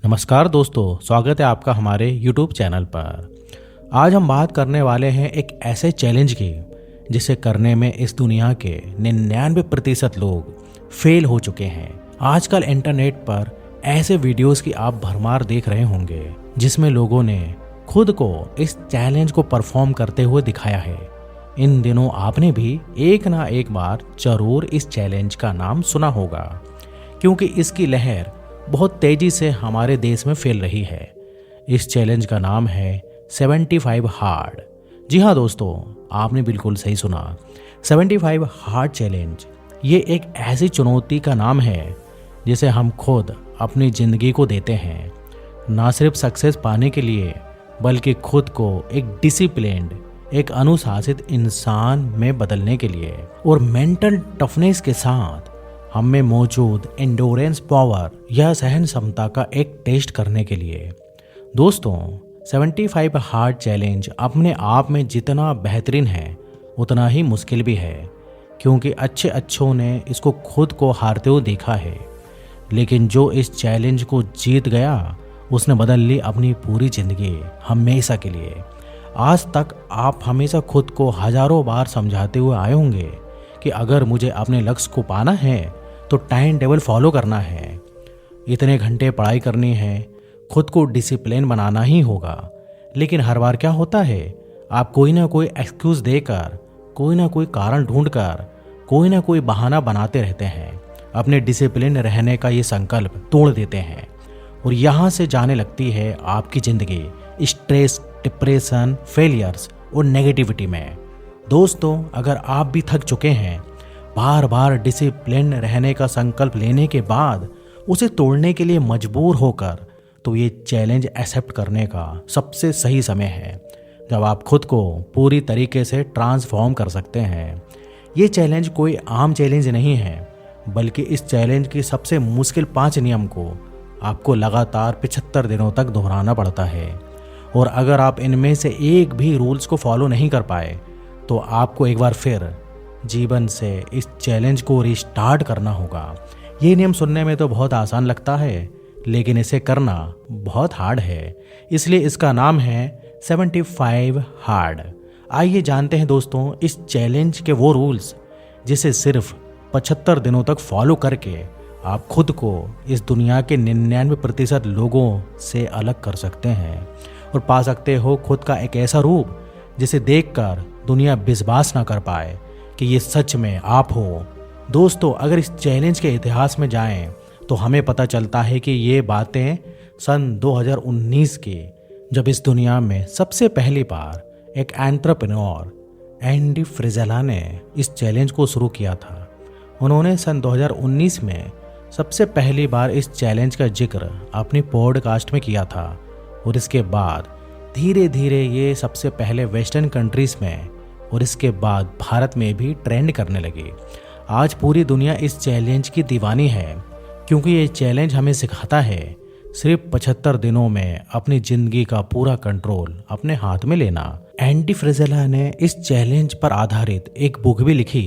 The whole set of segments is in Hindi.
नमस्कार दोस्तों, स्वागत है आपका हमारे YouTube चैनल पर। आज हम बात करने वाले हैं एक ऐसे चैलेंज की जिसे करने में इस दुनिया के 99% लोग फेल हो चुके हैं। आजकल इंटरनेट पर ऐसे वीडियोस की आप भरमार देख रहे होंगे जिसमें लोगों ने खुद को इस चैलेंज को परफॉर्म करते हुए दिखाया है। इन दिनों आपने भी एक ना एक बार जरूर इस चैलेंज का नाम सुना होगा, क्योंकि इसकी लहर बहुत तेजी से हमारे देश में फैल रही है। इस चैलेंज का नाम है 75 हार्ड। जी हाँ दोस्तों, आपने बिल्कुल सही सुना, 75 हार्ड चैलेंज। ये एक ऐसी चुनौती का नाम है जिसे हम खुद अपनी ज़िंदगी को देते हैं, ना सिर्फ सक्सेस पाने के लिए बल्कि खुद को एक डिसिप्लिन्ड, एक अनुशासित इंसान में बदलने के लिए और मेंटल टफनेस के साथ हम में मौजूद एंडोरेंस पावर या सहन क्षमता का एक टेस्ट करने के लिए। दोस्तों, 75 हार्ड चैलेंज अपने आप में जितना बेहतरीन है उतना ही मुश्किल भी है, क्योंकि अच्छों ने इसको खुद को हारते हुए देखा है। लेकिन जो इस चैलेंज को जीत गया उसने बदल ली अपनी पूरी जिंदगी हमेशा के लिए। आज तक आप हमेशा खुद को हजारों बार समझाते हुए आए होंगे कि अगर मुझे अपने लक्ष्य को पाना है तो टाइम टेबल फॉलो करना है, इतने घंटे पढ़ाई करनी है, खुद को डिसिप्लिन बनाना ही होगा। लेकिन हर बार क्या होता है, आप कोई ना कोई एक्सक्यूज़ देकर, कोई ना कोई कारण ढूंढकर, कोई ना कोई बहाना बनाते रहते हैं, अपने डिसिप्लिन रहने का ये संकल्प तोड़ देते हैं और यहाँ से जाने लगती है आपकी ज़िंदगी स्ट्रेस, डिप्रेशन, फेलियर्स और नेगेटिविटी में। दोस्तों, अगर आप भी थक चुके हैं बार बार डिसिप्लिन रहने का संकल्प लेने के बाद उसे तोड़ने के लिए मजबूर होकर, तो ये चैलेंज एक्सेप्ट करने का सबसे सही समय है जब आप खुद को पूरी तरीके से ट्रांसफॉर्म कर सकते हैं। ये चैलेंज कोई आम चैलेंज नहीं है, बल्कि इस चैलेंज के सबसे मुश्किल 5 नियम को आपको लगातार 75 दिनों तक दोहराना पड़ता है। और अगर आप इनमें से एक भी रूल्स को फॉलो नहीं कर पाए तो आपको एक बार फिर जीवन से इस चैलेंज को रिस्टार्ट करना होगा। ये नियम सुनने में तो बहुत आसान लगता है, लेकिन इसे करना बहुत हार्ड है, इसलिए इसका नाम है 75 हार्ड। आइए जानते हैं दोस्तों इस चैलेंज के वो रूल्स जिसे सिर्फ 75 दिनों तक फॉलो करके आप खुद को इस दुनिया के 99% लोगों से अलग कर सकते हैं और पा सकते हो खुद का एक ऐसा रूप जिसे देखकर दुनिया विश्वास ना कर पाए कि ये सच में आप हो। दोस्तों, अगर इस चैलेंज के इतिहास में जाएं तो हमें पता चलता है कि ये बातें सन 2019 की, जब इस दुनिया में सबसे पहली बार एक एंटरप्रेन्योर एंडी फ्रिजेला ने इस चैलेंज को शुरू किया था। उन्होंने सन 2019 में सबसे पहली बार इस चैलेंज का जिक्र अपनी पॉडकास्ट में किया था और इसके बाद धीरे धीरे ये सबसे पहले वेस्टर्न कंट्रीज में और इसके बाद भारत में भी ट्रेंड करने लगी। आज पूरी दुनिया इस चैलेंज की दीवानी है, क्योंकि ये चैलेंज हमें सिखाता है सिर्फ 75 दिनों में अपनी जिंदगी का पूरा कंट्रोल अपने हाथ में लेना। एंडी फ्रिजेला ने इस चैलेंज पर आधारित एक बुक भी लिखी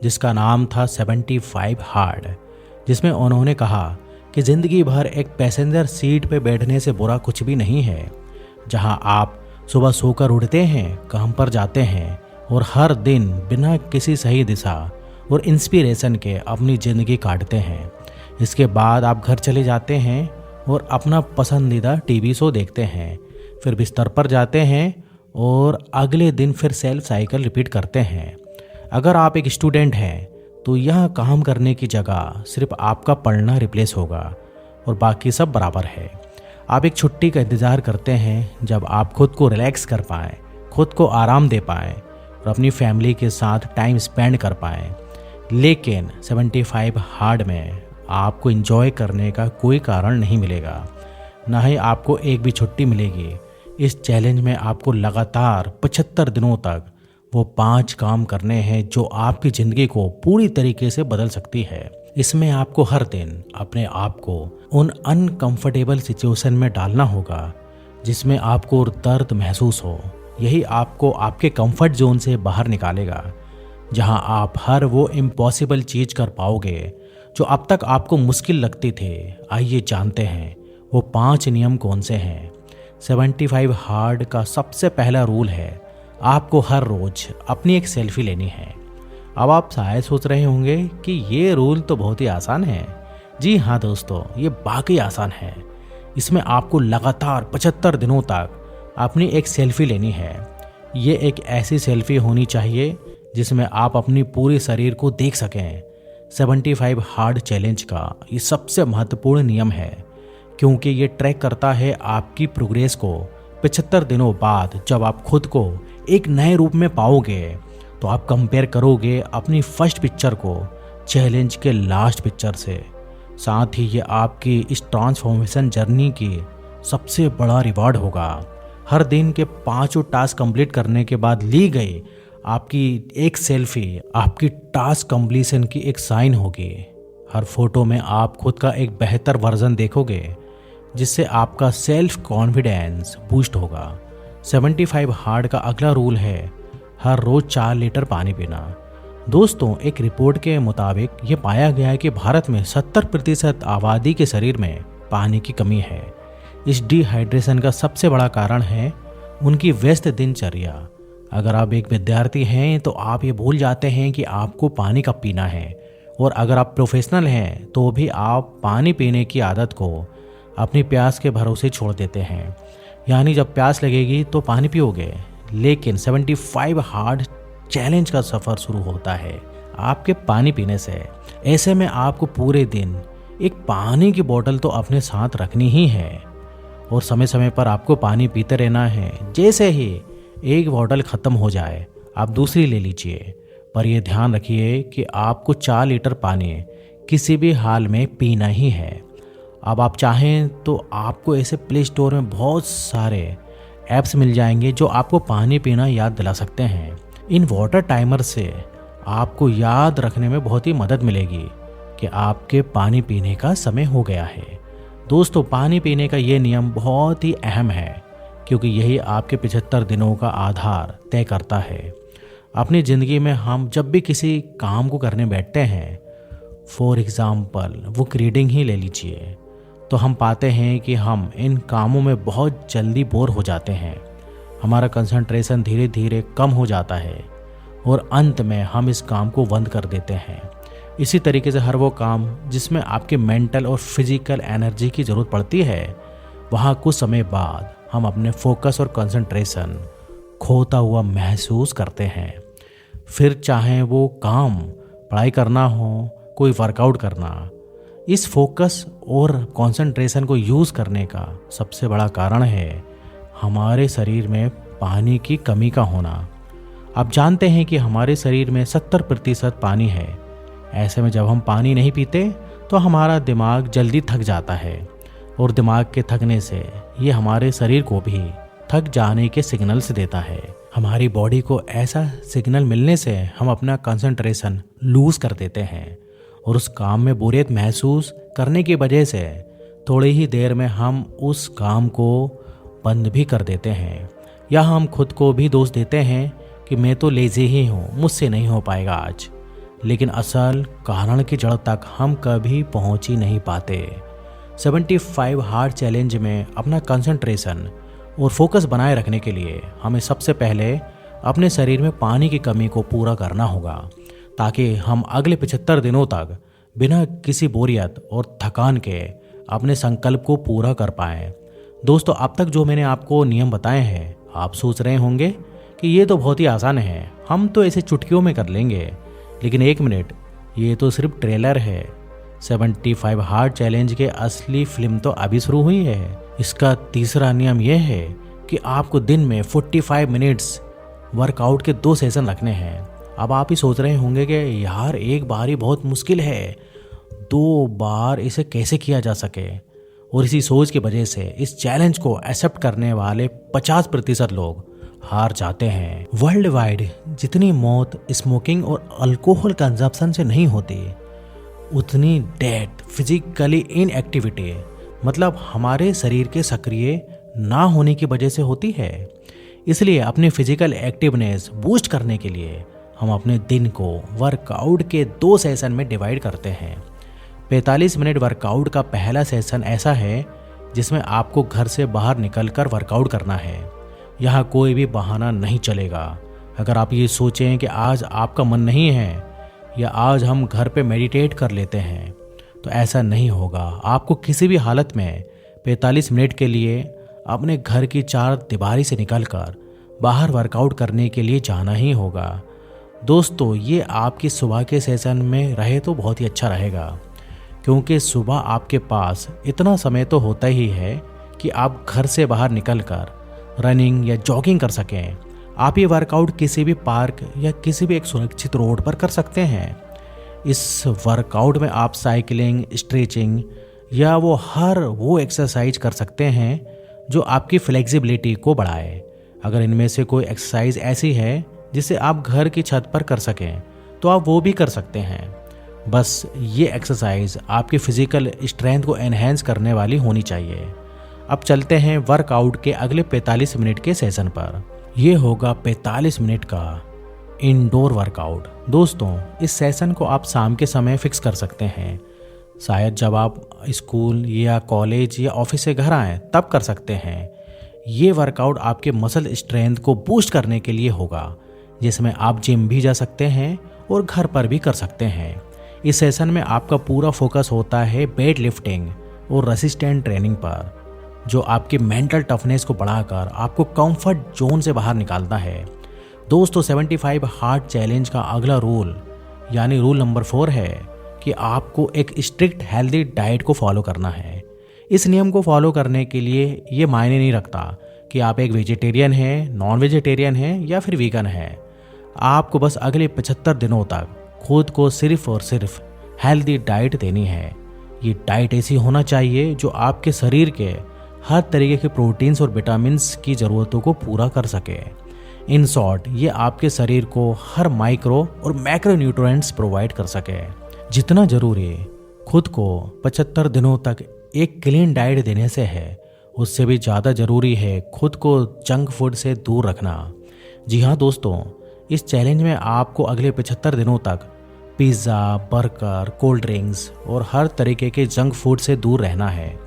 जिसका नाम था 75 हार्ड, जिसमें उन्होंने कहा कि जिंदगी भर एक पैसेंजर सीट पे बैठने से बुरा कुछ भी नहीं है, जहां आप सुबह सोकर उठते हैं, काम पर जाते हैं और हर दिन बिना किसी सही दिशा और इंस्पिरेशन के अपनी ज़िंदगी काटते हैं। इसके बाद आप घर चले जाते हैं और अपना पसंदीदा टीवी शो देखते हैं, फिर बिस्तर पर जाते हैं और अगले दिन फिर सेल्फ साइकिल रिपीट करते हैं। अगर आप एक स्टूडेंट हैं तो यह काम करने की जगह सिर्फ आपका पढ़ना रिप्लेस होगा और बाकी सब बराबर है। आप एक छुट्टी का इंतज़ार करते हैं जब आप खुद को रिलैक्स कर पाएँ, खुद को आराम दे पाएँ और अपनी फैमिली के साथ टाइम स्पेंड कर पाएँ। लेकिन 75 हार्ड में आपको एंजॉय करने का कोई कारण नहीं मिलेगा, ना ही आपको एक भी छुट्टी मिलेगी। इस चैलेंज में आपको लगातार 75 दिनों तक वो 5 काम करने हैं जो आपकी ज़िंदगी को पूरी तरीके से बदल सकती है। इसमें आपको हर दिन अपने आप को उन अनकंफर्टेबल सिचुएशन में डालना होगा जिसमें आपको दर्द महसूस हो। यही आपको आपके कंफर्ट जोन से बाहर निकालेगा, जहां आप हर वो इम्पॉसिबल चीज़ कर पाओगे जो अब तक आपको मुश्किल लगती थे। आइए जानते हैं वो 5 नियम कौन से हैं। 75 हार्ड का सबसे पहला रूल है, आपको हर रोज अपनी एक सेल्फी लेनी है। अब आप शायद सोच रहे होंगे कि ये रूल तो बहुत ही आसान है। जी हाँ दोस्तों, ये वाकई आसान है। इसमें आपको लगातार 75 दिनों तक अपनी एक सेल्फी लेनी है। ये एक ऐसी सेल्फी होनी चाहिए जिसमें आप अपनी पूरे शरीर को देख सकें। 75 हार्ड चैलेंज का ये सबसे महत्वपूर्ण नियम है, क्योंकि ये ट्रैक करता है आपकी प्रोग्रेस को। 75 दिनों बाद जब आप खुद को एक नए रूप में पाओगे तो आप कंपेयर करोगे अपनी फर्स्ट पिक्चर को चैलेंज के लास्ट पिक्चर से। साथ ही ये आपकी इस ट्रांसफॉर्मेशन जर्नी की सबसे बड़ा रिवॉर्ड होगा। हर दिन के 5 टास्क कंप्लीट करने के बाद ली गई आपकी एक सेल्फी आपकी टास्क कंप्लीशन की एक साइन होगी। हर फोटो में आप खुद का एक बेहतर वर्जन देखोगे, जिससे आपका सेल्फ कॉन्फिडेंस बूस्ट होगा। 75 हार्ड का अगला रूल है, हर रोज 4 लीटर पानी पीना। दोस्तों, एक रिपोर्ट के मुताबिक ये पाया गया है कि भारत में 70% आबादी के शरीर में पानी की कमी है। इस डिहाइड्रेशन का सबसे बड़ा कारण है उनकी व्यस्त दिनचर्या। अगर आप एक विद्यार्थी हैं तो आप ये भूल जाते हैं कि आपको पानी कब पीना है, और अगर आप प्रोफेशनल हैं तो भी आप पानी पीने की आदत को अपनी प्यास के भरोसे छोड़ देते हैं। यानी जब प्यास लगेगी तो पानी पियोगे, लेकिन 75 हार्ड चैलेंज का सफ़र शुरू होता है आपके पानी पीने से। ऐसे में आपको पूरे दिन एक पानी की बोतल तो अपने साथ रखनी ही है, और समय समय पर आपको पानी पीते रहना है। जैसे ही एक बोतल ख़त्म हो जाए आप दूसरी ले लीजिए, पर यह ध्यान रखिए कि आपको 4 लीटर पानी किसी भी हाल में पीना ही है। अब आप चाहें तो आपको ऐसे प्ले स्टोर में बहुत सारे ऐप्स मिल जाएंगे जो आपको पानी पीना याद दिला सकते हैं। इन वाटर टाइमर से आपको याद रखने में बहुत ही मदद मिलेगी कि आपके पानी पीने का समय हो गया है। दोस्तों, पानी पीने का ये नियम बहुत ही अहम है, क्योंकि यही आपके 75 दिनों का आधार तय करता है। अपनी ज़िंदगी में हम जब भी किसी काम को करने बैठते हैं, फॉर एग्ज़ाम्पल वो रीडिंग ही ले लीजिए, तो हम पाते हैं कि हम इन कामों में बहुत जल्दी बोर हो जाते हैं। हमारा कंसंट्रेशन धीरे धीरे कम हो जाता है और अंत में हम इस काम को बंद कर देते हैं। इसी तरीके से हर वो काम जिसमें आपके मेंटल और फिजिकल एनर्जी की ज़रूरत पड़ती है, वहाँ कुछ समय बाद हम अपने फोकस और कंसंट्रेशन खोता हुआ महसूस करते हैं। फिर चाहे वो काम पढ़ाई करना हो, कोई वर्कआउट करना, इस फोकस और कंसंट्रेशन को यूज़ करने का सबसे बड़ा कारण है हमारे शरीर में पानी की कमी का होना। आप जानते हैं कि हमारे शरीर में 70% पानी है। ऐसे में जब हम पानी नहीं पीते तो हमारा दिमाग जल्दी थक जाता है, और दिमाग के थकने से ये हमारे शरीर को भी थक जाने के सिग्नल्स देता है। हमारी बॉडी को ऐसा सिग्नल मिलने से हम अपना कंसंट्रेशन लूज कर देते हैं, और उस काम में बोरियत महसूस करने की वजह से थोड़ी ही देर में हम उस काम को बंद भी कर देते हैं, या हम खुद को भी दोष देते हैं कि मैं तो लेज़ी ही हूँ, मुझसे नहीं हो पाएगा आज। लेकिन असल कारण की जड़ तक हम कभी पहुँच ही नहीं पाते। 75 हार्ड चैलेंज में अपना कंसंट्रेशन और फोकस बनाए रखने के लिए हमें सबसे पहले अपने शरीर में पानी की कमी को पूरा करना होगा, ताकि हम अगले 75 दिनों तक बिना किसी बोरियत और थकान के अपने संकल्प को पूरा कर पाएं। दोस्तों, अब तक जो मैंने आपको नियम बताए हैं, आप सोच रहे होंगे कि ये तो बहुत ही आसान है, हम तो ऐसे चुटकियों में कर लेंगे। लेकिन एक मिनट, ये तो सिर्फ ट्रेलर है। 75 हार्ड चैलेंज के असली फिल्म तो अभी शुरू हुई है। इसका तीसरा नियम यह है कि आपको दिन में 45 मिनट्स वर्कआउट के 2 सेशन रखने हैं। अब आप ही सोच रहे होंगे कि यार एक बार ही बहुत मुश्किल है, 2 बार इसे कैसे किया जा सके। और इसी सोच की वजह से इस चैलेंज को एक्सेप्ट करने वाले 50% लोग हार जाते हैं। वर्ल्ड वाइड जितनी मौत स्मोकिंग और अल्कोहल कंजप्शन से नहीं होती, उतनी डेथ फिजिकली इनएक्टिविटी, मतलब हमारे शरीर के सक्रिय ना होने की वजह से होती है। इसलिए अपने फिजिकल एक्टिवनेस बूस्ट करने के लिए हम अपने दिन को वर्कआउट के 2 सेशन में डिवाइड करते हैं। 45 मिनट वर्कआउट का पहला सेशन ऐसा है जिसमें आपको घर से बाहर निकलकर वर्कआउट करना है। यहाँ कोई भी बहाना नहीं चलेगा। अगर आप ये सोचें कि आज आपका मन नहीं है या आज हम घर पे मेडिटेट कर लेते हैं, तो ऐसा नहीं होगा। आपको किसी भी हालत में 45 मिनट के लिए अपने घर की चार दीवारी से निकलकर बाहर वर्कआउट करने के लिए जाना ही होगा। दोस्तों, ये आपकी सुबह के सेशन में रहे तो बहुत ही अच्छा रहेगा, क्योंकि सुबह आपके पास इतना समय तो होता ही है कि आप घर से बाहर निकलकर रनिंग या जॉगिंग कर सकें। आप ये वर्कआउट किसी भी पार्क या किसी भी एक सुरक्षित रोड पर कर सकते हैं। इस वर्कआउट में आप साइकिलिंग, स्ट्रेचिंग या वो एक्सरसाइज कर सकते हैं जो आपकी फ्लेक्सिबिलिटी को बढ़ाए। अगर इनमें से कोई एक्सरसाइज ऐसी है जिसे आप घर की छत पर कर सकें, तो आप वो भी कर सकते हैं। बस ये एक्सरसाइज आपकी फिजिकल स्ट्रेंथ को एनहेंस करने वाली होनी चाहिए। अब चलते हैं वर्कआउट के अगले 45 मिनट के सेशन पर। ये होगा 45 मिनट का इंडोर वर्कआउट। दोस्तों, इस सेशन को आप शाम के समय फिक्स कर सकते हैं। शायद जब आप स्कूल या कॉलेज या ऑफिस से घर आएँ तब कर सकते हैं। ये वर्कआउट आपके मसल स्ट्रेंथ को बूस्ट करने के लिए होगा, जिसमें आप जिम भी जा सकते हैं और घर पर भी कर सकते हैं। इस सेशन में आपका पूरा फोकस होता है वेट लिफ्टिंग और रेसिस्टेंट ट्रेनिंग पर, जो आपकी मेंटल टफनेस को बढ़ाकर आपको कंफर्ट जोन से बाहर निकालता है। दोस्तों, 75 हार्ड चैलेंज का अगला रूल यानी रूल नंबर 4 है कि आपको एक स्ट्रिक्ट हेल्दी डाइट को फॉलो करना है। इस नियम को फॉलो करने के लिए ये मायने नहीं रखता कि आप एक वेजिटेरियन हैं, नॉन वेजिटेरियन हैं या फिर वीगन हैं। आपको बस अगले 75 दिनों तक खुद को सिर्फ और सिर्फ हेल्दी डाइट देनी है। ये डाइट ऐसी होना चाहिए जो आपके शरीर के हर तरीके के प्रोटीन्स और विटामिन्स की ज़रूरतों को पूरा कर सके। इन शॉर्ट, ये आपके शरीर को हर माइक्रो और मैक्रो न्यूट्रिएंट्स प्रोवाइड कर सके। जितना ज़रूरी खुद को 75 दिनों तक एक क्लीन डाइट देने से है, उससे भी ज़्यादा ज़रूरी है खुद को जंक फूड से दूर रखना। जी हाँ दोस्तों, इस चैलेंज में आपको अगले 75 दिनों तक पिज़्ज़ा, बर्गर, कोल्ड ड्रिंक्स और हर तरीके के जंक फूड से दूर रहना है।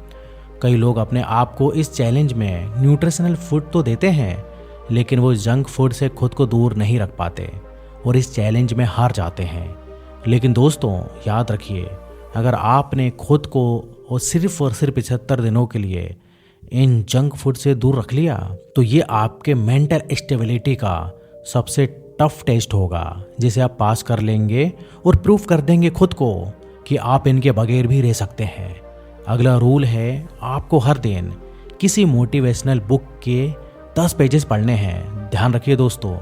कई लोग अपने आप को इस चैलेंज में न्यूट्रिशनल फूड तो देते हैं, लेकिन वो जंक फूड से खुद को दूर नहीं रख पाते और इस चैलेंज में हार जाते हैं। लेकिन दोस्तों, याद रखिए, अगर आपने खुद को और सिर्फ 75 दिनों के लिए इन जंक फूड से दूर रख लिया, तो ये आपके मेंटल स्टेबिलिटी का सबसे टफ टेस्ट होगा, जिसे आप पास कर लेंगे और प्रूफ कर देंगे खुद को कि आप इनके बगैर भी रह सकते हैं। अगला रूल है, आपको हर दिन किसी मोटिवेशनल बुक के 10 पेजेस पढ़ने हैं। ध्यान रखिए दोस्तों,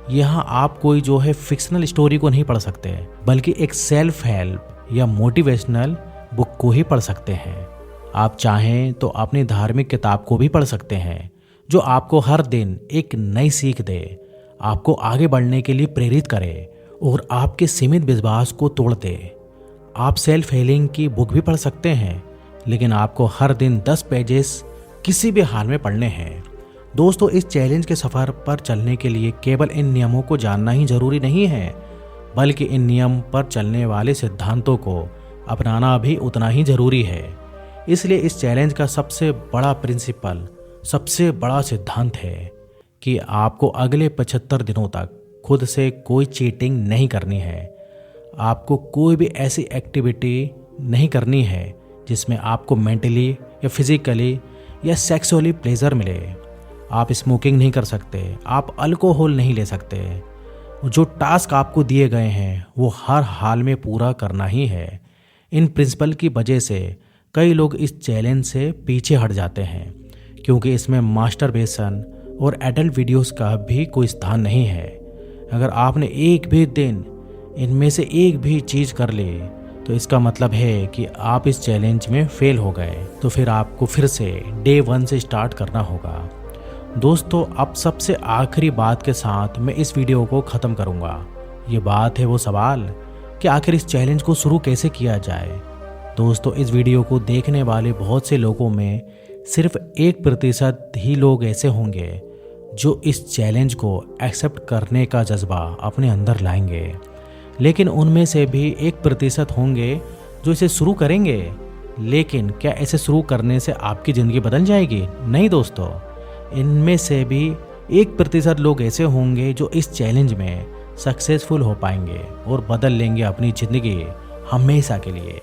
यहाँ आप कोई फिक्शनल स्टोरी को नहीं पढ़ सकते, बल्कि एक सेल्फ हेल्प या मोटिवेशनल बुक को ही पढ़ सकते हैं। आप चाहें तो अपनी धार्मिक किताब को भी पढ़ सकते हैं, जो आपको हर दिन एक नई सीख दे, आपको आगे बढ़ने के लिए प्रेरित करे और आपके सीमित विश्वास को तोड़ दे। आप सेल्फ हीलिंग की बुक भी पढ़ सकते हैं, लेकिन आपको हर दिन 10 पेजेस किसी भी हाल में पढ़ने हैं। दोस्तों, इस चैलेंज के सफ़र पर चलने के लिए केवल इन नियमों को जानना ही जरूरी नहीं है, बल्कि इन नियम पर चलने वाले सिद्धांतों को अपनाना भी उतना ही जरूरी है। इसलिए इस चैलेंज का सबसे बड़ा प्रिंसिपल, सबसे बड़ा सिद्धांत है कि आपको अगले 75 दिनों तक खुद से कोई चीटिंग नहीं करनी है। आपको कोई भी ऐसी एक्टिविटी नहीं करनी है जिसमें आपको मेंटली या फिजिकली या सेक्सुअली प्लेजर मिले। आप स्मोकिंग नहीं कर सकते, आप अल्कोहल नहीं ले सकते। जो टास्क आपको दिए गए हैं वो हर हाल में पूरा करना ही है। इन प्रिंसिपल की वजह से कई लोग इस चैलेंज से पीछे हट जाते हैं, क्योंकि इसमें मास्टरबेशन और एडल्ट वीडियोस का भी कोई स्थान नहीं है। अगर आपने एक भी दिन इनमें से एक भी चीज़ कर ली, तो इसका मतलब है कि आप इस चैलेंज में फेल हो गए। तो फिर आपको फिर से डे 1 से स्टार्ट करना होगा। दोस्तों, अब सबसे आखिरी बात के साथ मैं इस वीडियो को ख़त्म करूँगा। ये बात है वो सवाल कि आखिर इस चैलेंज को शुरू कैसे किया जाए। दोस्तों, इस वीडियो को देखने वाले बहुत से लोगों में सिर्फ 1% ही लोग ऐसे होंगे जो इस चैलेंज को एक्सेप्ट करने का जज्बा अपने अंदर लाएंगे, लेकिन उनमें से भी 1% होंगे जो इसे शुरू करेंगे, लेकिन क्या इसे शुरू करने से आपकी ज़िंदगी बदल जाएगी? नहीं दोस्तों, इनमें से भी 1% लोग ऐसे होंगे जो इस चैलेंज में सक्सेसफुल हो पाएंगे और बदल लेंगे अपनी ज़िंदगी हमेशा के लिए,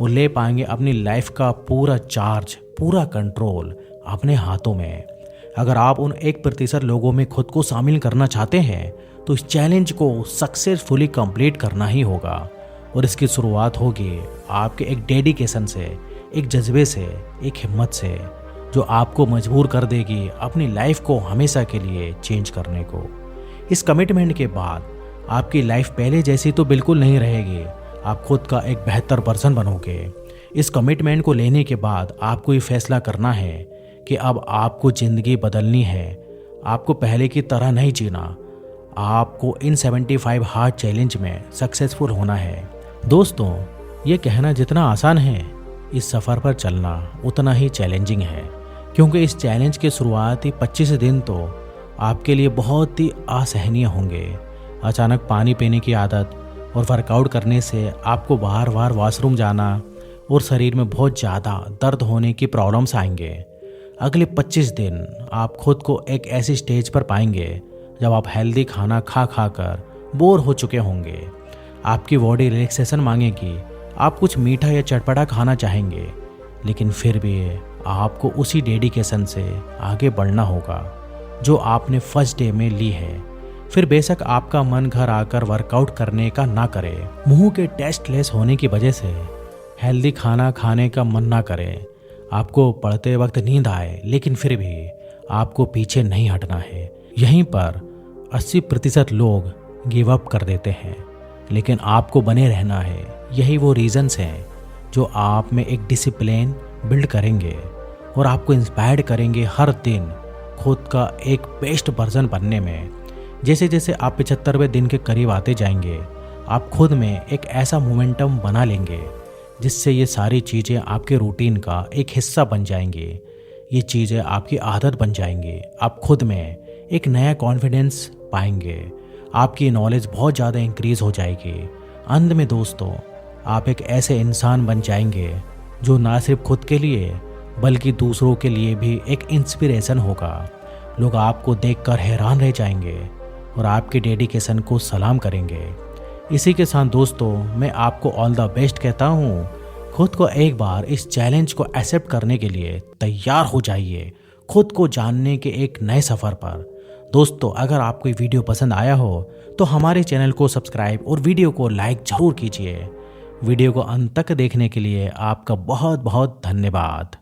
और ले पाएंगे अपनी लाइफ का पूरा चार्ज, पूरा कंट्रोल अपने हाथों में। अगर आप उन 1% लोगों में खुद को शामिल करना चाहते हैं तो इस चैलेंज को सक्सेसफुली कंप्लीट करना ही होगा, और इसकी शुरुआत होगी आपके एक डेडिकेशन से, एक जज्बे से, एक हिम्मत से, जो आपको मजबूर कर देगी अपनी लाइफ को हमेशा के लिए चेंज करने को। इस कमिटमेंट के बाद आपकी लाइफ पहले जैसी तो बिल्कुल नहीं रहेगी, आप खुद का एक बेहतर पर्सन बनोगे। इस कमिटमेंट को लेने के बाद आपको ये फैसला करना है कि अब आपको ज़िंदगी बदलनी है। आपको पहले की तरह नहीं जीना, आपको इन 75 हार्ड चैलेंज में सक्सेसफुल होना है। दोस्तों, ये कहना जितना आसान है, इस सफ़र पर चलना उतना ही चैलेंजिंग है, क्योंकि इस चैलेंज के शुरुआती 25 दिन तो आपके लिए बहुत ही असहनीय होंगे। अचानक पानी पीने की आदत और वर्कआउट करने से आपको बार बार वॉशरूम जाना और शरीर में बहुत ज़्यादा दर्द होने की प्रॉब्लम्स आएंगे। अगले 25 दिन आप खुद को एक ऐसी स्टेज पर पाएंगे जब आप हेल्दी खाना खा खा कर बोर हो चुके होंगे। आपकी बॉडी रिलैक्सेशन मांगेगी, आप कुछ मीठा या चटपटा खाना चाहेंगे, लेकिन फिर भी आपको उसी डेडिकेशन से आगे बढ़ना होगा जो आपने फर्स्ट डे में ली है। फिर बेशक आपका मन घर आकर वर्कआउट करने का ना करे, मुंह के टेस्टलेस होने की वजह से हेल्दी खाना खाने का मन ना करे, आपको पढ़ते वक्त नींद आए, लेकिन फिर भी आपको पीछे नहीं हटना है। यहीं पर 80% लोग गिव अप कर देते हैं, लेकिन आपको बने रहना है। यही वो रीजंस हैं जो आप में एक डिसिप्लिन बिल्ड करेंगे और आपको इंस्पायर करेंगे हर दिन खुद का एक बेस्ट वर्जन बनने में। जैसे जैसे आप 75वें दिन के करीब आते जाएंगे, आप खुद में एक ऐसा मोमेंटम बना लेंगे जिससे ये सारी चीज़ें आपके रूटीन का एक हिस्सा बन जाएंगी। ये चीज़ें आपकी आदत बन जाएंगी। आप खुद में एक नया कॉन्फिडेंस पाएंगे, आपकी नॉलेज बहुत ज़्यादा इंक्रीज़ हो जाएगी। अंत में दोस्तों, आप एक ऐसे इंसान बन जाएंगे जो ना सिर्फ खुद के लिए बल्कि दूसरों के लिए भी एक इंस्पिरेशन होगा। लोग आपको देखकर हैरान रह जाएंगे और आपके डेडिकेशन को सलाम करेंगे। इसी के साथ दोस्तों, मैं आपको ऑल द बेस्ट कहता हूँ। खुद को एक बार इस चैलेंज को एक्सेप्ट करने के लिए तैयार हो जाइए, खुद को जानने के एक नए सफ़र पर। दोस्तों, अगर आपको ये वीडियो पसंद आया हो तो हमारे चैनल को सब्सक्राइब और वीडियो को लाइक ज़रूर कीजिए। वीडियो को अंत तक देखने के लिए आपका बहुत बहुत धन्यवाद।